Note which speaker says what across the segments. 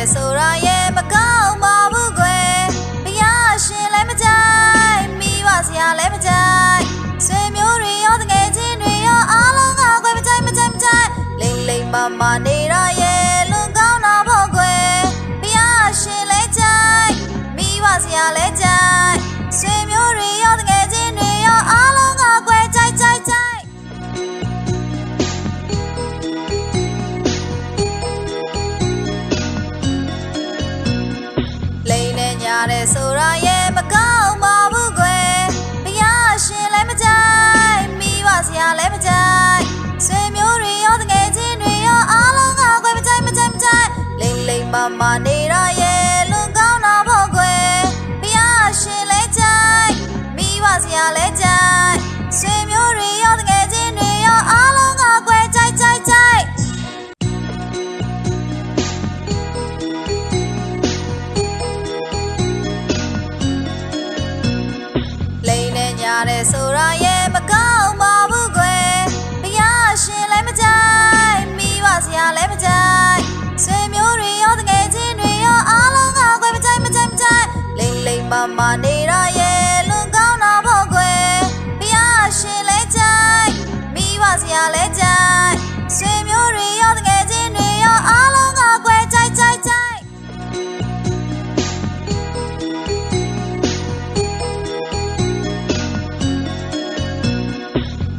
Speaker 1: တယ်ဆိုတာရဲ့မကောင်းပါဘူးကွယ်ဘုရားရှင်လည်းမကြိုက်မိဘဆရာလည်းမကြိုက်ဆွေမျိုးတွေရောတကယ်ချင်းတွေရောအားလုံးကကွယ်မကြိုက်လိမ့်လိမ့်မမနေတာရဲ့လွန်ကောင်းတာပေါ့ကွယ်ဘုရားရှင်လည်းကြိုက်မိဘဆရာလည်းကြိုက်ဆွေမျိုးတွေရောတကယ်ချင်းတွေရောအားလုံးကကွယ်ကြိုက်လိမ့်နဲ့ညာတယ်ဆိုတာရဲ့မကောင်းပါဘူးကွယ်ဘုရားရှင်လည်းမကြိုက်မိဘဆရာလည်းမကြိုက်ဆွေမျိုးတွေရောတကယ်ချင်းတွေရောအားလုံးကကွယ်မကြိုက်လိမ့်လိမ့်မမနေတာရဲ့လွန်ကောင်းတာပေါ့ကွယ်ဘုရားရှင်လည်းကြိုက်မိဘဆရာလည်းကြိုက်ဆွေမျိုးတွေရောတကယ်ချင်းတွေရောအားလုံးကကွယ်ကြိုက်လိမ့်နဲ့ညာတယ်ဆိုတာရဲ့မကောင်းပါဘူးကွယ်ဘုရားရှင်လည်းမကြိုက်မိဘဆရာလည်းမကြိုက်ဆွေမျိုးတွေရောတကယ်ချင်းတွေရောအားလုံးကကွယ်မကြိုက်လိမ့်လိမ့်မမနေတာရဲ့လွန်ကောင်းတာပေါ့ကွယ်ဘုရားရှင်လည်းကြိုက်မိဘဆရာလည်းကြိုက်ဆွေမျိုးတွေရောတကယ်ချင်းတွေရောအားလုံးကကွယ်ကြိုက်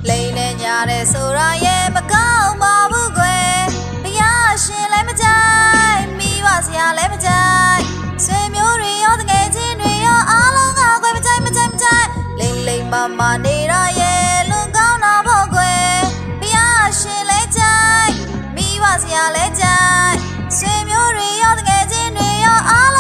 Speaker 1: လိမ့်နဲ့ညာတယ်ဆိုတာရဲ့မကောင်းပါဘူးကွယ်ဘုရားရှင်လည်းမကြိုက်မိဘဆရာလည်းမကြိုက်ဆွေမျိုးတွေရောတကယ်ချင်းတွေရောအားလုံးကကွယ်မကြိုက်လိမ့်လိမ့်မမနေတာရဲ့လွန်ကောင်းတာပေါ့ကွယ်ဘုရားရှင်လည်းကြိုက်မိဘဆရာလည်းကြိုက်ဆွေမျိုးတွေရောတကယ်ချင်းတွေရောအား